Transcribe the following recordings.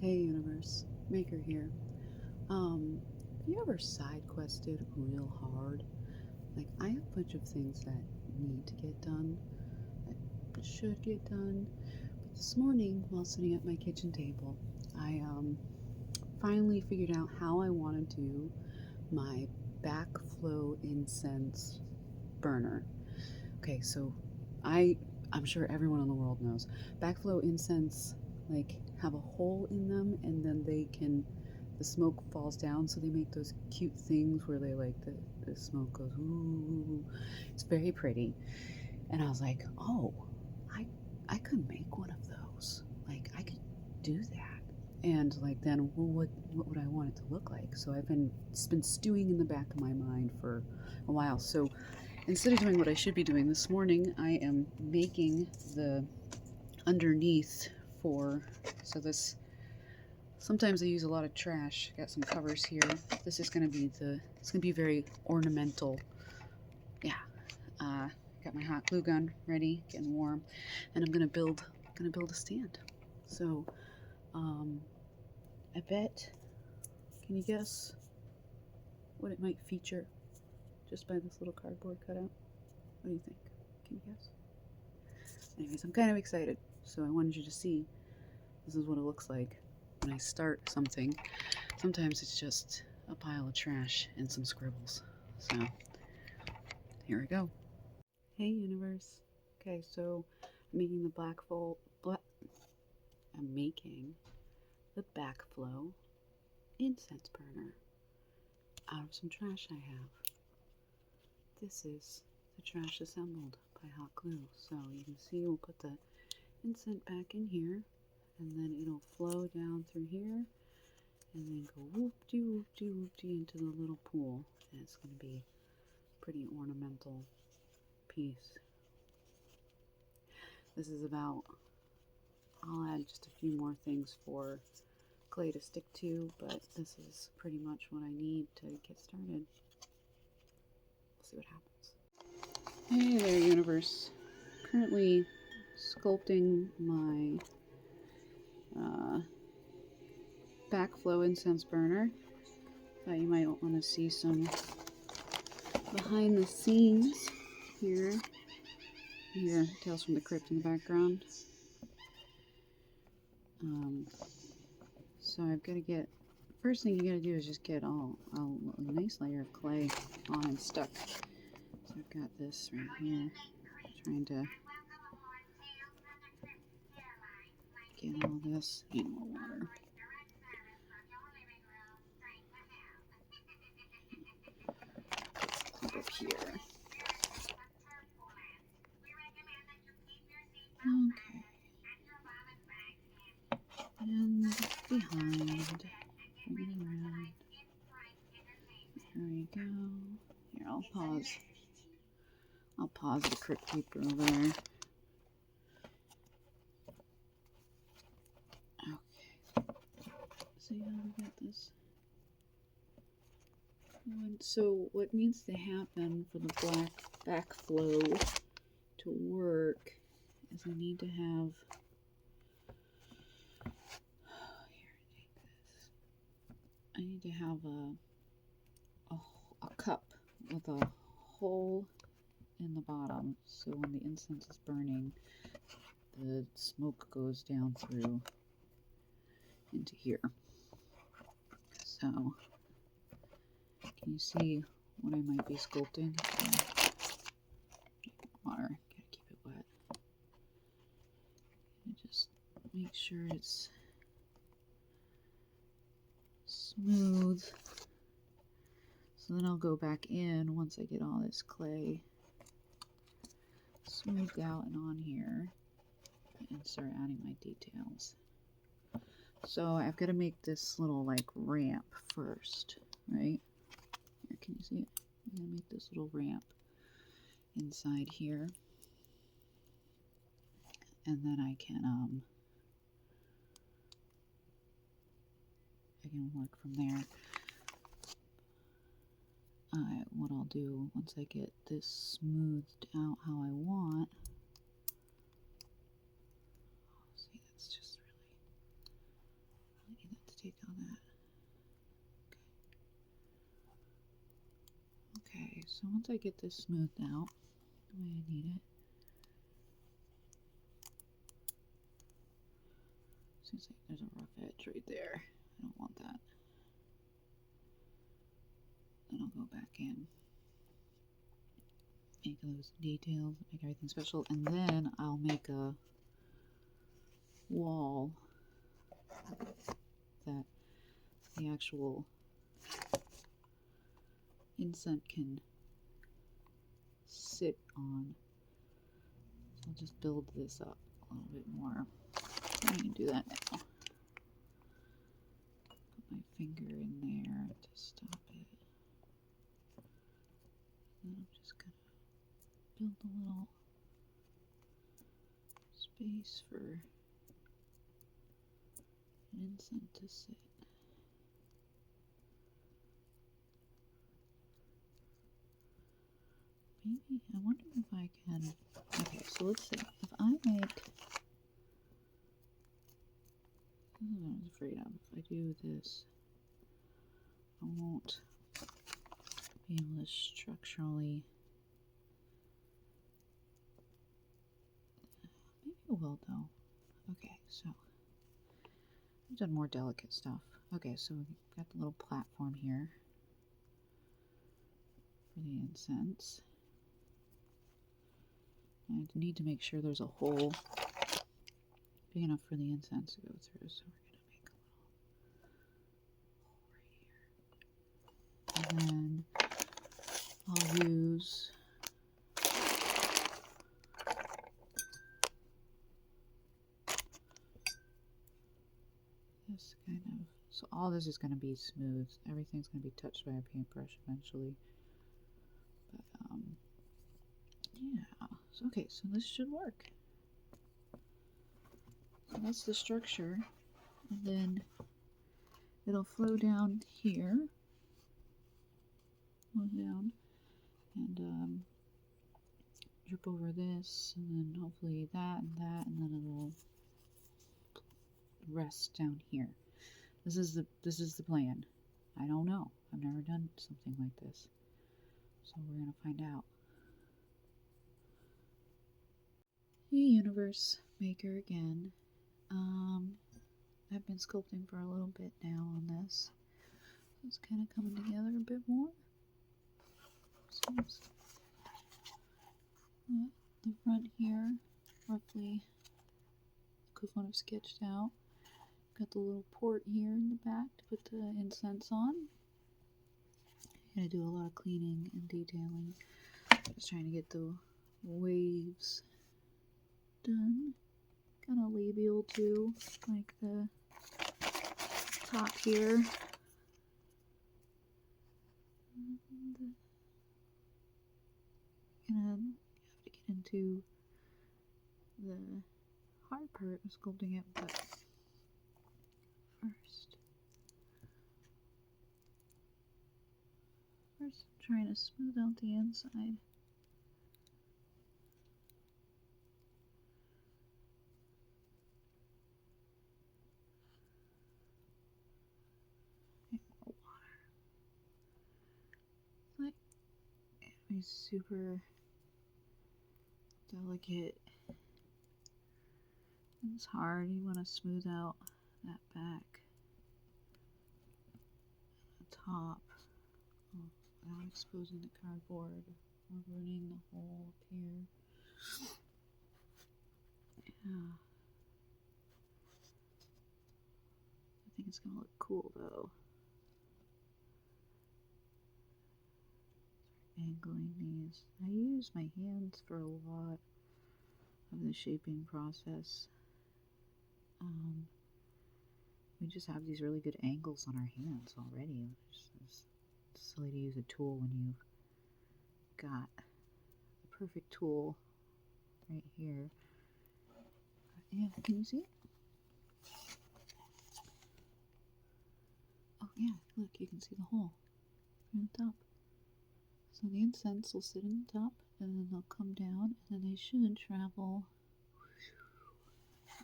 Hey universe, Maker here. Have you ever side quested real hard? Like, I have a bunch of things that need to get done, that should get done. But this morning, while sitting at my kitchen table, I finally figured out how I want to do my BackFlow incense burner. Okay, so I'm sure everyone in the world knows BackFlow incense have a hole in them, and then the smoke falls down, so they make those cute things where the smoke goes ooh. It's very pretty. And I was like, oh, I could make one of those. Like, I could do that. And then, well, what would I want it to look like? So it's been stewing in the back of my mind for a while. So instead of doing what I should be doing this morning, I am making the underneath this. Sometimes I use a lot of trash. Got some covers here. This is going to be it's going to be very ornamental. Yeah. Got my hot glue gun ready, getting warm, and I'm going to build a stand. So, I bet, can you guess what it might feature just by this little cardboard cutout? What do you think? Can you guess? Anyways, I'm kind of excited, so I wanted you to see this is what it looks like when I start something. Sometimes it's just a pile of trash and some scribbles. So, here we go. Hey universe. Okay, so I'm making the BackFlow incense burner out of some trash I have. This is the trash assembled by hot glue. So you can see we'll put the incense back in here, and then it'll flow down through here, and then go whoop-dee whoop-dee whoop-dee into the little pool. And it's going to be a pretty ornamental piece. This is about, I'll add just a few more things for clay to stick to, but this is pretty much what I need to get started. We'll see what happens. Hey there, universe. Currently sculpting my BackFlow incense burner. Thought you might want to see some behind the scenes here. Here, Tales from the Crypt in the background. So I've got to get, first thing you got to do is just get a nice layer of clay on and stuck. So I've got this right here, trying to get all this and more water. Up here. Okay. And behind. Bring it around. There we go. Here, I'll pause the crypt keeper over there. Okay. See how we got this? So what needs to happen for the BackFlow to work is I need to have, I need to have a cup with a hole in the bottom, so when the incense is burning, the smoke goes down through into here. So, can you see what I might be sculpting? Water, gotta keep it wet. And just make sure it's smooth. So then I'll go back in once I get all this clay smoothed out and on here and start adding my details. So I've got to make this little ramp first, right? Here, can you see it? I'm going to make this little ramp inside here. And then I can work from there. What I'll do once I get this smoothed out how I want. See, that's just really take on that. Okay, so once I get this smoothed out the way I need it, seems like there's a rough edge right there. I don't want that. Then I'll go back in, make those details, make everything special, and then I'll make a wall that the actual incense can sit on. So I'll just build this up a little bit more. I'm going to do that now. Put my finger in there to stop it. And I'm just going to build a little space for an incense to sit. Maybe, I wonder if I can, okay, so let's see, if I make, this is what I was afraid of, if I do this, I won't be able to structurally, maybe it will though. Okay, so, I've done more delicate stuff. Okay, so we've got the little platform here for the incense. I need to make sure there's a hole big enough for the incense to go through, so we're going to make a little hole right here. And then I'll use this kind of, so all this is going to be smooth. Everything's going to be touched by a paintbrush eventually. But, yeah. So, okay, so this should work. So that's the structure. And then it'll flow down here. Flow down. And, drip over this. And then hopefully that and that. And then it'll rest down here. This is the plan. I don't know. I've never done something like this. So we're going to find out. Hey Universe Maker again. I've been sculpting for a little bit now on this. It's kind of coming together a bit more. Seems the front here, roughly equivalent of sketched out. Got the little port here in the back to put the incense on. I'm gonna do a lot of cleaning and detailing. Just trying to get the waves done. Kind of labial too, like the top here. And I have to get into the hard part of sculpting it, but first I'm trying to smooth out the inside. Like, it's super delicate. It's hard. You want to smooth out that back, the top, without exposing the cardboard or ruining the hole up here. Yeah. I think it's gonna look cool though. Angling these. I use my hands for a lot of the shaping process. We just have these really good angles on our hands already. It's silly to use a tool when you've got the perfect tool right here. Yeah, can you see it? Oh yeah, look, you can see the hole in the top. So the incense will sit in the top, and then they'll come down, and then they should travel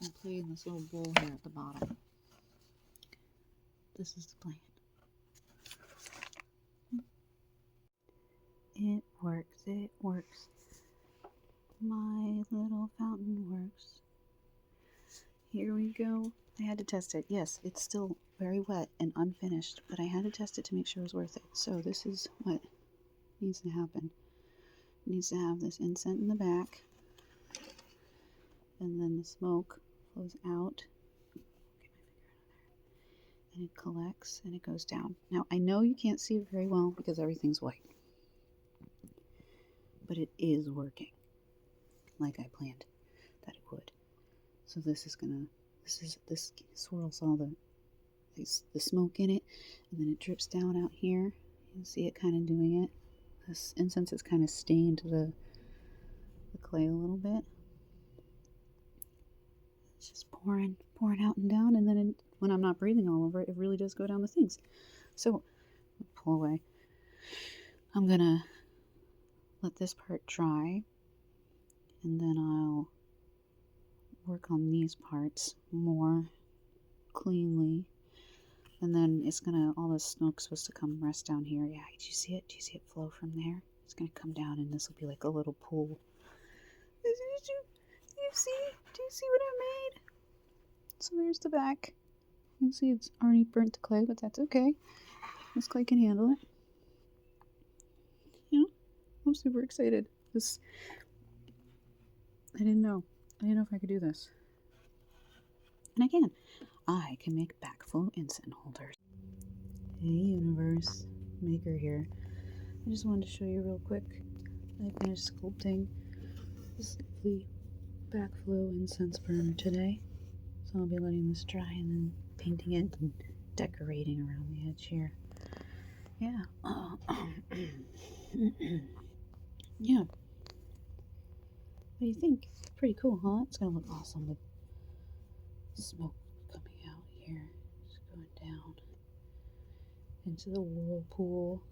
and play in this little bowl here at the bottom. this is the plan. It works, it works. My little fountain works. Here we go. I had to test it. Yes, it's still very wet and unfinished, but I had to test it to make sure it was worth it. So this is what needs to happen. It needs to have this incense in the back, and then the smoke flows out. And it collects and it goes down. Now I know you can't see it very well because everything's white, but it is working like I planned that it would. So this swirls all the smoke in it, and then it drips down out here. You can see it kind of doing it. This incense has kind of stained the clay a little bit. It's just pouring out and down, and then when I'm not breathing all over it, it really does go down the things. So pull away. I'm gonna let this part dry, and then I'll work on these parts more cleanly, and then it's gonna, all the smoke's supposed to come rest down here. Yeah, do you see it? Do you see it flow from there? It's gonna come down, and this will be like a little pool. Do you see what I made? So there's the back. You can see it's already burnt the clay, but that's okay. This clay can handle it. You know, I'm super excited. I didn't know if I could do this. And I can make BackFlow incense holders. Hey universe, Maker here. I just wanted to show you real quick. I finished sculpting this lovely BackFlow incense burner today. So I'll be letting this dry and then painting it and decorating around the edge here. Yeah. Yeah. What do you think? Pretty cool, huh? It's gonna look awesome with smoke coming out here. Just going down into the whirlpool.